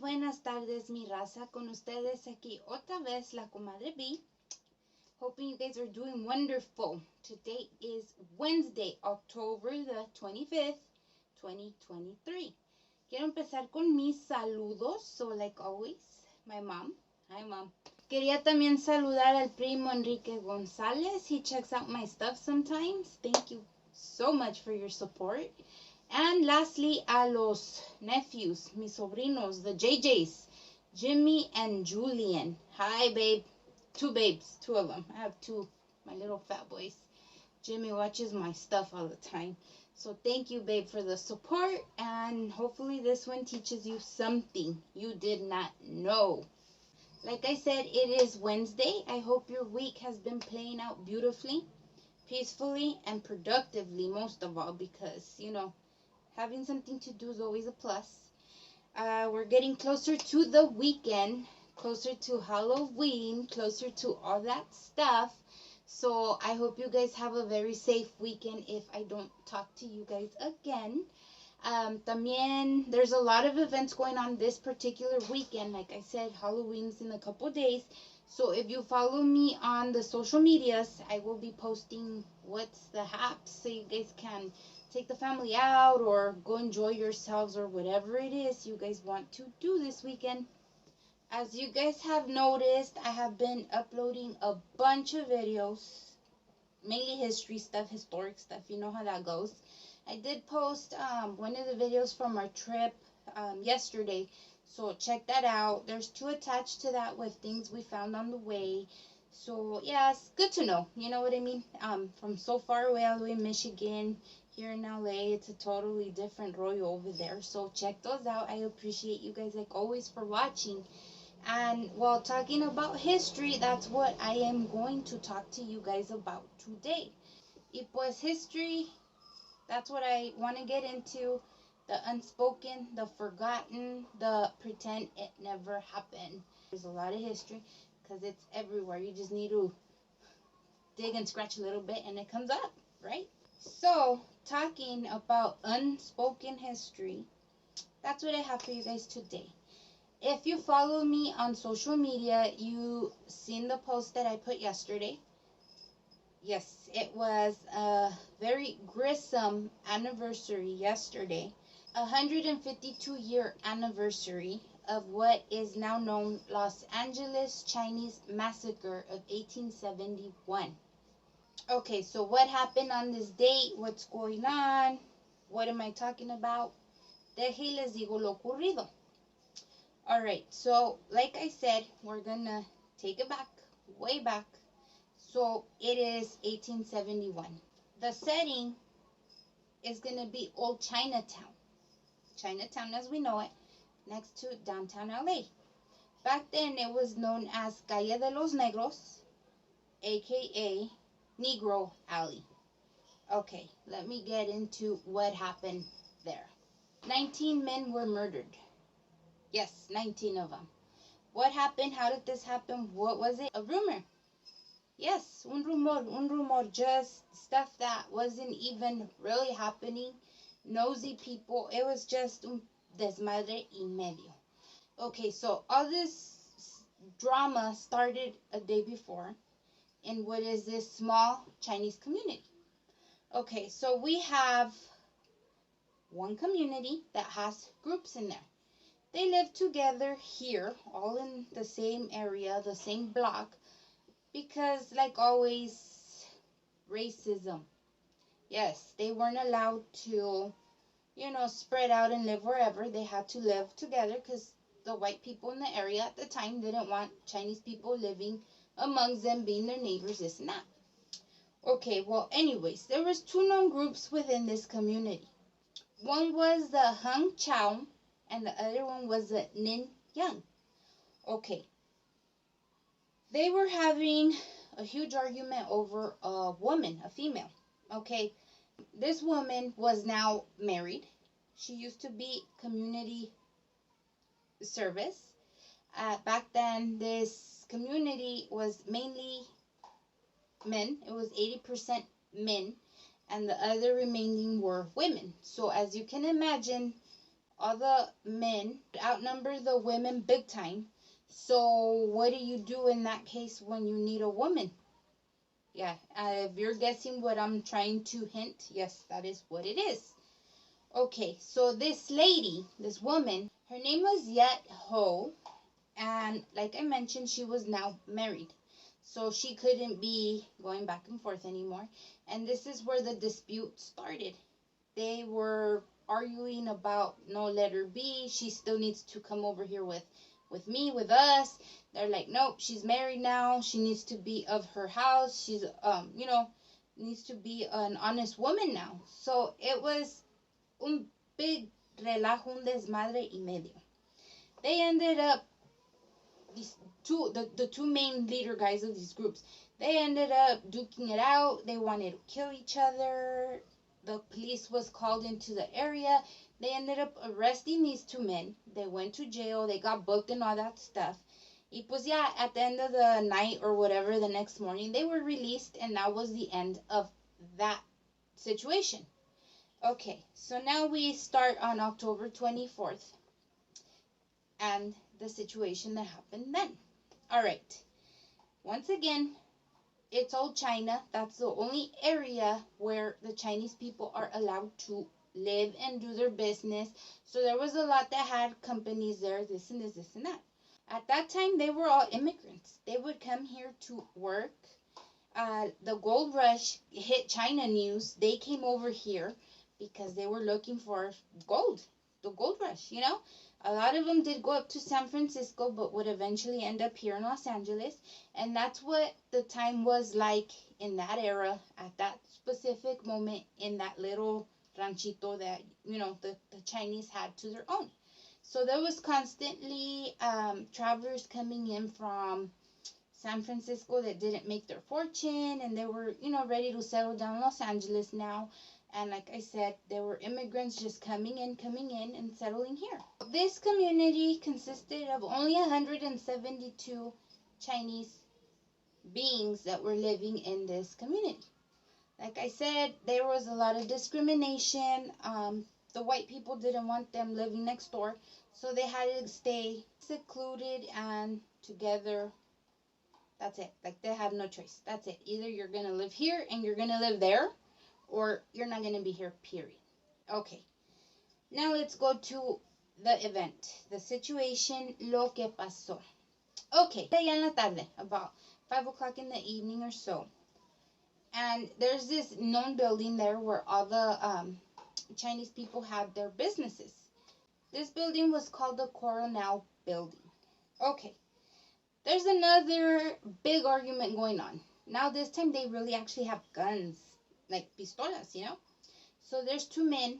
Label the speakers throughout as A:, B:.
A: buenas tardes, mi raza. Con ustedes aquí otra vez la comadre B. Hoping you guys are doing wonderful. Today is Wednesday, October the 25th, 2023. Quiero empezar con mis saludos. So, like always, my mom. Hi, mom. Quería también saludar al primo Enrique González. He checks out my stuff sometimes. Thank you so much for your support. And lastly, a los nephews, mis sobrinos, the JJs, Jimmy and Julian. Hi, babe. Two babes, two of them. I have two, my little fat boys. Jimmy watches my stuff all the time. So thank you, babe, for the support. And hopefully this one teaches you something you did not know. Like I said, it is Wednesday. I hope your week has been playing out beautifully, peacefully, and productively, most of all, because, having something to do is always a plus. We're getting closer to the weekend, closer to Halloween, closer to all that stuff. So I hope you guys have a very safe weekend if I don't talk to you guys again. También, there's a lot of events going on this particular weekend. Like I said, Halloween's in a couple days. So if you follow me on the social medias, I will be posting what's the haps so you guys can take the family out or go enjoy yourselves or whatever it is you guys want to do this weekend. As you guys have noticed, I have been uploading a bunch of videos, mainly history stuff, historic stuff. You know how that goes. I did post one of the videos from our trip yesterday, so check that out. There's two attached to that with things we found on the way. So yeah, it's good to know. You know what I mean? From so far away, all the way in Michigan, here in LA, it's a totally different rollo over there. So check those out. I appreciate you guys like always for watching. And while talking about history, that's what I am going to talk to you guys about today. Y pues history, that's what I want to get into. The unspoken, the forgotten, the pretend it never happened. There's a lot of history because it's everywhere. You just need to dig and scratch a little bit and it comes up, right? So, talking about unspoken history, that's what I have for you guys today. If you follow me on social media, you seen the post that I put yesterday. Yes, it was a very gruesome anniversary yesterday. 152-year anniversary of what is now known Los Angeles Chinese Massacre of 1871. Okay, so what happened on this date? What's going on? What am I talking about? Deje y les digo lo ocurrido. Alright, so like I said, we're gonna take it back, way back. So it is 1871. The setting is gonna be Old Chinatown. Chinatown as we know it, next to downtown LA. Back then it was known as Calle de los Negros, aka Negro Alley. Okay, let me get into what happened there. 19 men were murdered. Yes, 19 of them. What happened? How did this happen? What was it? A rumor. Yes, un rumor, just stuff that wasn't even really happening. Nosy people. It was just un desmadre y medio. Okay, so all this drama started a day before in what is this small Chinese community. Okay, so we have one community that has groups in there. They live together here, all in the same area, the same block, because, like always, racism. Yes, they weren't allowed to, spread out and live wherever. They had to live together because the white people in the area at the time didn't want Chinese people living amongst them, being their neighbors, this and that. Okay, well, anyways, there was two known groups within this community. One was the Hung Chow, and the other one was the Nin Yang. Okay. They were having a huge argument over a woman, a female. Okay. This woman was now married. She used to be community service. Back then, this community was mainly men. It was 80% men, and the other remaining were women. So as you can imagine, all the men outnumber the women big time. So what do you do in that case when you need a woman? Yeah, if you're guessing what I'm trying to hint, yes, that is what it is. Okay, so this lady, this woman, her name was Yet Ho, and like I mentioned, she was now married. So she couldn't be going back and forth anymore. And this is where the dispute started. They were arguing about no, let her be. She still needs to come over here with me, with us. They're like, nope, she's married now. She needs to be of her house. She's needs to be an honest woman now. So it was un big relajo, un desmadre y medio. They ended up, these the two main leader guys of these groups, they ended up duking it out. They wanted to kill each other. The police was called into the area. They ended up arresting these two men. They went to jail. They got booked and all that stuff. Y pues yeah, at the end of the night or whatever, the next morning, they were released, and that was the end of that situation. Okay, so now we start on October 24th and the situation that happened then. All right, once again, it's old China. That's the only area where the Chinese people are allowed to live and do their business. So there was a lot that had companies there, this and this, this and that. At that time, they were all immigrants. They would come here to work. The gold rush hit China news. They came over here because they were looking for gold, the gold rush, you know. A lot of them did go up to San Francisco, but would eventually end up here in Los Angeles. And that's what the time was like in that era, at that specific moment, in that little ranchito that, you know, the Chinese had to their own. So there was constantly travelers coming in from San Francisco that didn't make their fortune, and they were, you know, ready to settle down in Los Angeles now. And like I said, there were immigrants just coming in and settling here. This community consisted of only 172 Chinese beings that were living in this community. Like I said, there was a lot of discrimination. The white people didn't want them living next door, so they had to stay secluded and together. That's it. Like, they had no choice. That's it. Either you're going to live here and you're going to live there, or you're not going to be here, period. Okay. Now let's go to the event. The situation, lo que pasó. Okay. Ya en la tarde, about 5 o'clock in the evening or so. And there's this known building there where all the Chinese people had their businesses. This building was called the Coronel Building. Okay. There's another big argument going on. Now this time they really actually have guns, like pistolas, you know. So there's two men,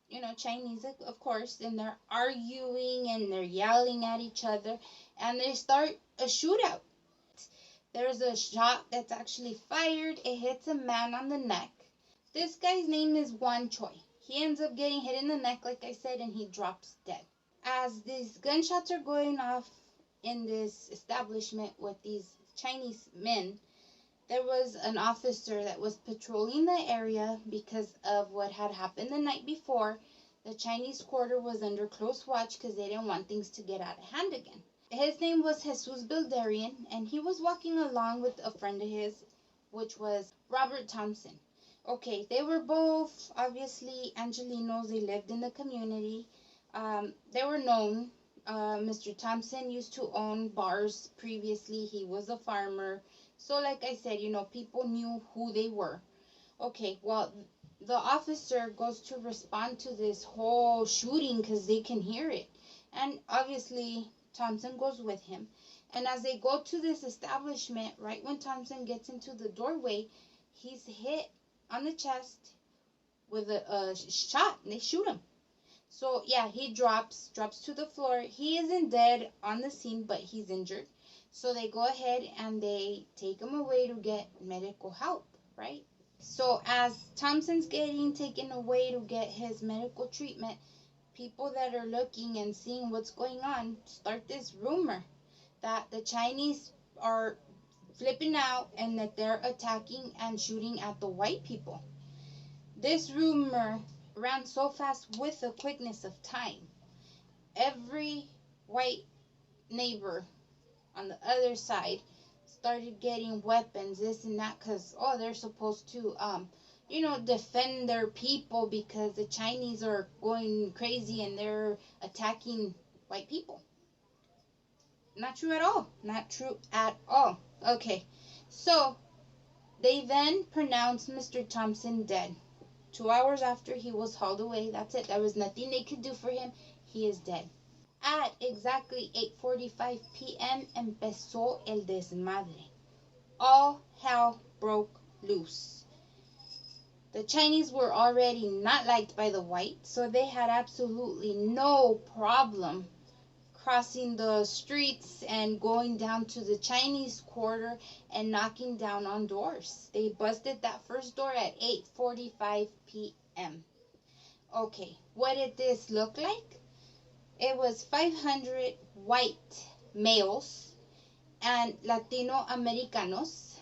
A: you know, Chinese of course, and they're arguing and they're yelling at each other, and they start a shootout. There's a shot that's actually fired. It hits a man on the neck. This guy's name is Wan Choi. He ends up getting hit in the neck, like I said, and he drops dead. As these gunshots are going off in this establishment with these Chinese men, there was an officer that was patrolling the area because of what had happened the night before. The Chinese quarter was under close watch because they didn't want things to get out of hand again. His name was Jesus Bildarian, and he was walking along with a friend of his, which was Robert Thompson. Okay, they were both obviously Angelenos. They lived in the community. They were known. Mr. Thompson used to own bars previously. He was a farmer. So like I said, you know, people knew who they were. Okay, well, the officer goes to respond to this whole shooting because they can hear it. And obviously, Thompson goes with him. And as they go to this establishment, right when Thompson gets into the doorway, he's hit on the chest with a shot, and they shoot him. So yeah, he drops to the floor. He isn't dead on the scene, but he's injured. So they go ahead and they take him away to get medical help, right? So as Thompson's getting taken away to get his medical treatment, people that are looking and seeing what's going on start this rumor that the Chinese are flipping out and that they're attacking and shooting at the white people. This rumor ran so fast with the quickness of time. Every white neighbor on the other side started getting weapons, this and that, because they're supposed to defend their people because the Chinese are going crazy and they're attacking white people. Not true at all. Not true at all. Okay, so they then pronounced Mr. Thompson dead. 2 hours after he was hauled away, that's it. There was nothing they could do for him. He is dead. At exactly 8:45 p.m. empezó el desmadre. All hell broke loose. The Chinese were already not liked by the whites, so they had absolutely no problem crossing the streets and going down to the Chinese quarter and knocking down on doors. They busted that first door at 8:45 p.m. Okay, what did this look like? It was 500 white males and Latino Americanos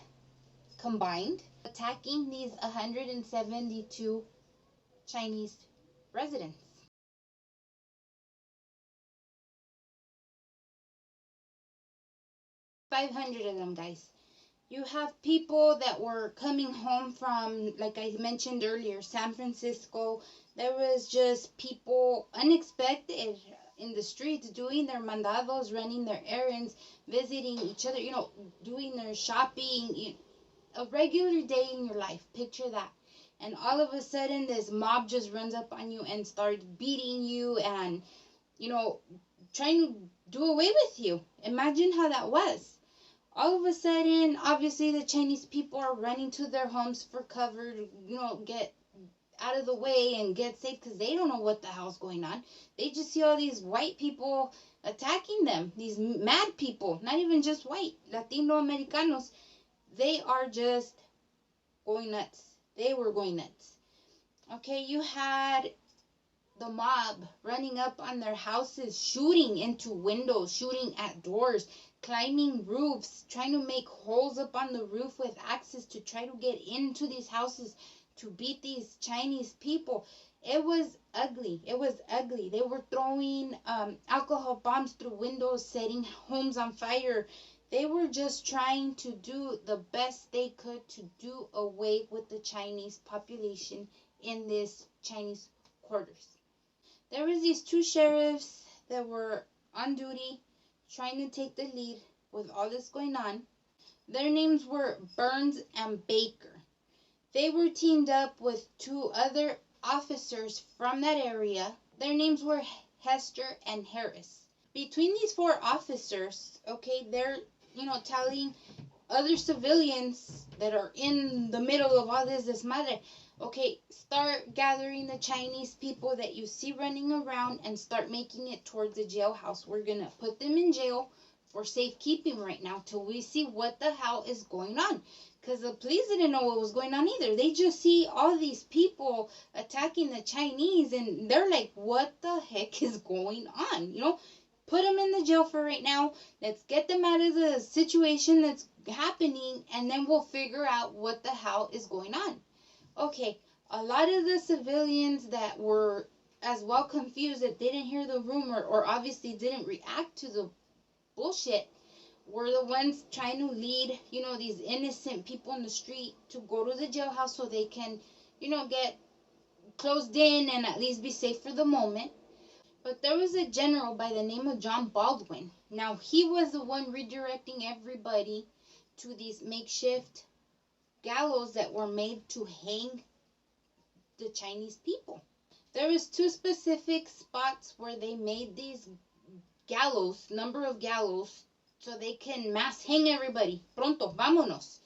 A: combined attacking these 172 Chinese residents. 500 of them, guys. You have people that were coming home from, like I mentioned earlier, San Francisco. There was just people unexpected in the streets doing their mandados, running their errands, visiting each other, doing their shopping. A regular day in your life. Picture that. And all of a sudden, this mob just runs up on you and starts beating you and, trying to do away with you. Imagine how that was. All of a sudden, obviously, the Chinese people are running to their homes for cover to, get out of the way and get safe because they don't know what the hell's going on. They just see all these white people attacking them, these mad people, not even just white, Latino Americanos. They are just going nuts. They were going nuts. Okay, you had the mob running up on their houses, shooting into windows, shooting at doors, climbing roofs, trying to make holes up on the roof with axes to try to get into these houses to beat these Chinese people. It was ugly. It was ugly. They were throwing alcohol bombs through windows, setting homes on fire. They were just trying to do the best they could to do away with the Chinese population in this Chinese quarters. There was these two sheriffs that were on duty trying to take the lead with all this going on. Their names were Burns and Baker. They were teamed up with two other officers from that area. Their names were Hester and Harris. Between these four officers, okay, they're, telling other civilians that are in the middle of all this desmadre, okay, start gathering the Chinese people that you see running around and start making it towards the jailhouse. We're going to put them in jail for safekeeping right now till we see what the hell is going on. Because the police didn't know what was going on either. They just see all these people attacking the Chinese and they're like, what the heck is going on? Put them in the jail for right now. Let's get them out of the situation that's happening and then we'll figure out what the hell is going on. Okay, a lot of the civilians that were as well confused that didn't hear the rumor or obviously didn't react to the bullshit were the ones trying to lead, these innocent people in the street to go to the jailhouse so they can, get closed in and at least be safe for the moment. But there was a general by the name of John Baldwin. Now, he was the one redirecting everybody to these makeshift gallows that were made to hang the Chinese people. There was two specific spots where they made these gallows, number of gallows, so they can mass hang everybody. Pronto, vámonos.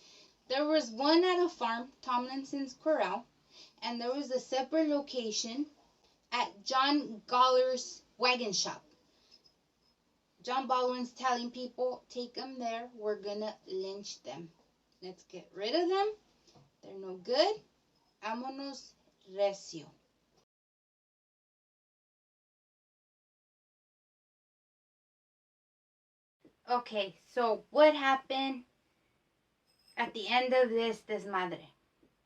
A: There was one at a farm, Tomlinson's Corral, and there was a separate location at John Goller's wagon shop. John Baldwin's telling people, take them there, we're gonna lynch them. Let's get rid of them. They're no good. Vámonos recio. Okay, so what happened at the end of this desmadre?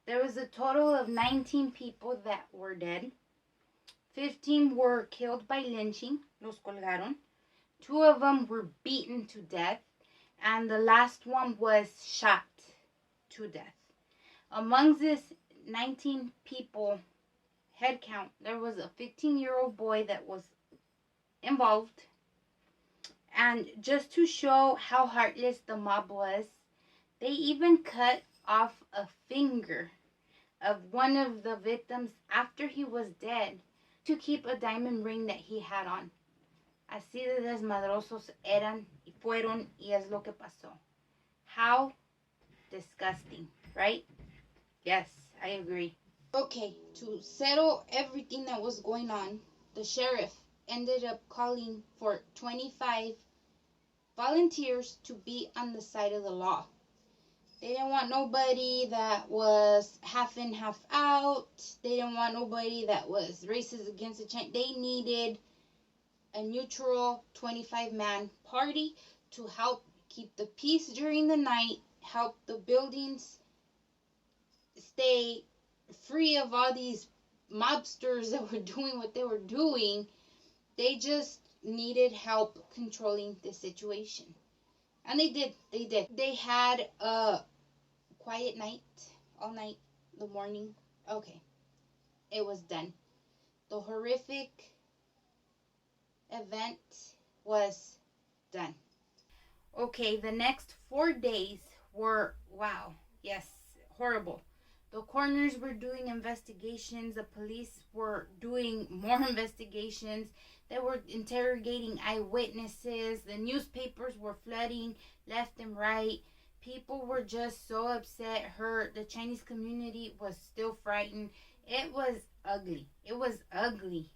A: There was a total of 19 people that were dead. 15 were killed by lynching, los colgaron. 2 of them were beaten to death, and the last one was shot to death. Among this 19 people head count, there was a 15-year-old boy that was involved. And just to show how heartless the mob was, they even cut off a finger of one of the victims after he was dead to keep a diamond ring that he had on. Así de desmadrosos eran y fueron y es lo que pasó. How disgusting, right? Yes, I agree. Okay, to settle everything that was going on, the sheriff ended up calling for 25 volunteers to be on the side of the law. They didn't want nobody that was half in, half out. They didn't want nobody that was racist against the Chinese. They needed a neutral 25-man party to help keep the peace during the night, help the buildings stay free of all these mobsters that were doing what they were doing. They just needed help controlling the situation. And they did. They had a quiet night, all night, the morning. Okay, it was done. The horrific event was done. Okay, the next 4 days were, wow, yes, horrible. The coroners were doing investigations. The police were doing more investigations. They were interrogating eyewitnesses. The newspapers were flooding left and right. People were just so upset, hurt. The Chinese community was still frightened. It was ugly. It was ugly.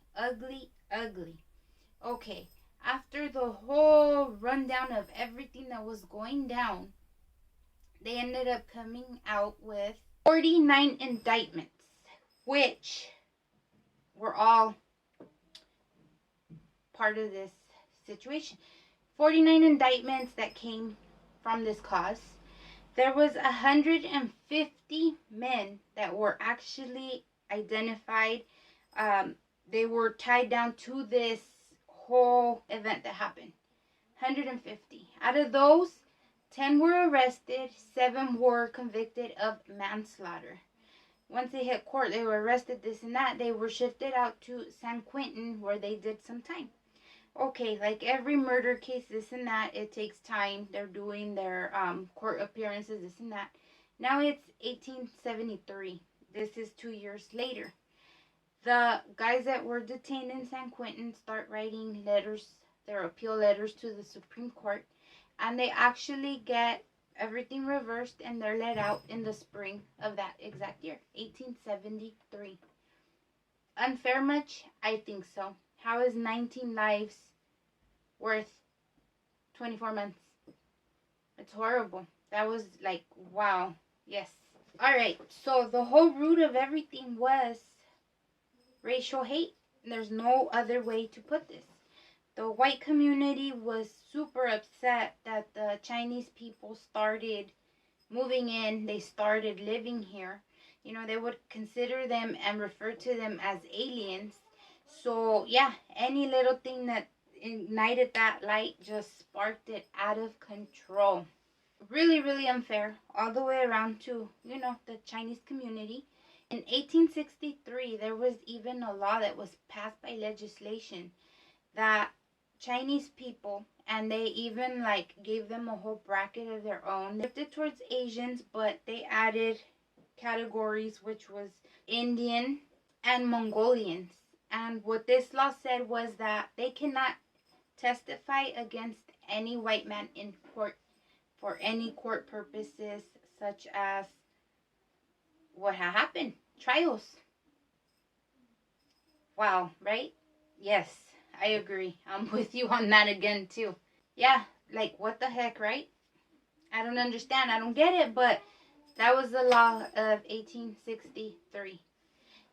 A: Okay, after the whole rundown of everything that was going down, they ended up coming out with 49 indictments, which were all part of this situation. 49 indictments that came from this cause. There was 150 men that were actually identified. They were tied down to this whole event that happened. 150. Out of those, 10 were arrested, 7 were convicted of manslaughter. Once they hit court, they were arrested, this and that. They were shifted out to San Quentin, where they did some time. Okay, like every murder case, this and that, it takes time. They're doing their court appearances, this and that. Now it's 1873. This is 2 years later. The guys that were detained in San Quentin start writing letters, their appeal letters to the Supreme Court, and they actually get everything reversed, and they're let out in the spring of that exact year, 1873. Unfair much? I think so. How is 19 lives worth 24 months? It's horrible. That was like, wow. Yes. Alright, so the whole root of everything was racial hate. There's no other way to put this. The white community was super upset that the Chinese people started moving in. They started living here. You know, they would consider them and refer to them as aliens. So, yeah, any little thing that ignited that light just sparked it out of control. Really, really unfair all the way around to, you know, the Chinese community. In 1863, there was even a law that was passed by legislation that Chinese people, and they even like gave them a whole bracket of their own. They looked towards Asians, but they added categories, which was Indian and Mongolians. And what this law said was that they cannot testify against any white man in court for any court purposes, such as what happened, trials. Wow, right? Yes, I agree. I'm with you on that again too. Yeah, like what the heck, right? I don't understand. I don't get it, but that was the law of 1863.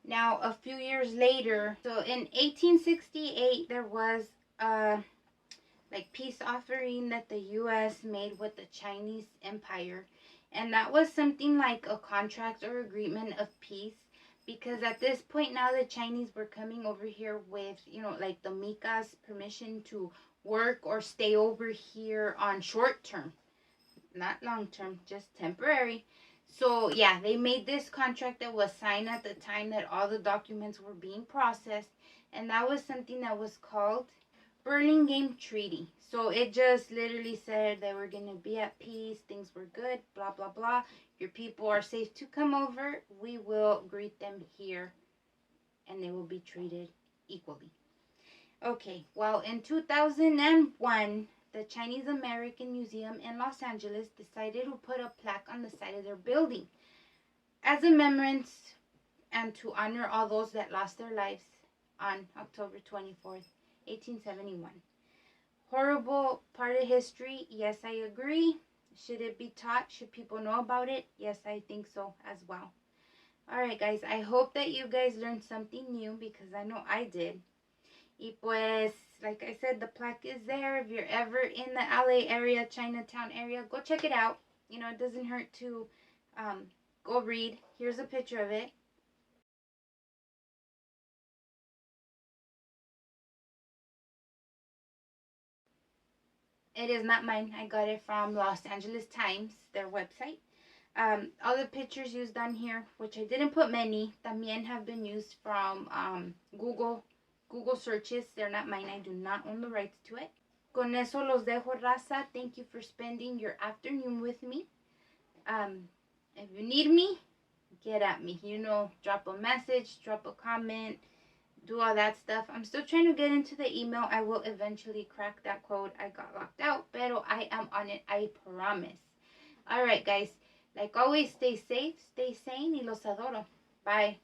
A: Now, a few years later, so in 1868, there was a peace offering that the U.S. made with the Chinese Empire. And that was something like a contract or agreement of peace because at this point now the Chinese were coming over here with, like the Mika's permission to work or stay over here on short term, not long term, just temporary. So yeah, they made this contract that was signed at the time that all the documents were being processed, and that was something that was called Burlingame Treaty. So it just literally said that we're gonna be at peace, things were good, blah blah blah. Your people are safe to come over. We will greet them here, and they will be treated equally. Okay, well, in 2001, the Chinese American Museum in Los Angeles decided to put a plaque on the side of their building as a remembrance and to honor all those that lost their lives on October 24th, 1871. Horrible part of history, yes, I agree. Should it be taught? Should people know about it? Yes, I think so as well. Alright guys, I hope that you guys learned something new because I know I did. Y pues, like I said, the plaque is there. If you're ever in the LA area, Chinatown area, go check it out. It doesn't hurt to go read. Here's a picture of it. It is not mine. I got it from Los Angeles Times, their website. All the pictures used on here, which I didn't put many, también have been used from Google searches. They're not mine. I do not own the rights to it. Con eso los dejo, raza. Thank you for spending your afternoon with me. If you need me, get at me. Drop a message, drop a comment, do all that stuff. I'm still trying to get into the email. I will eventually crack that code. I got locked out, pero I am on it. I promise. All right, guys. Like always, stay safe, stay sane, y los adoro. Bye.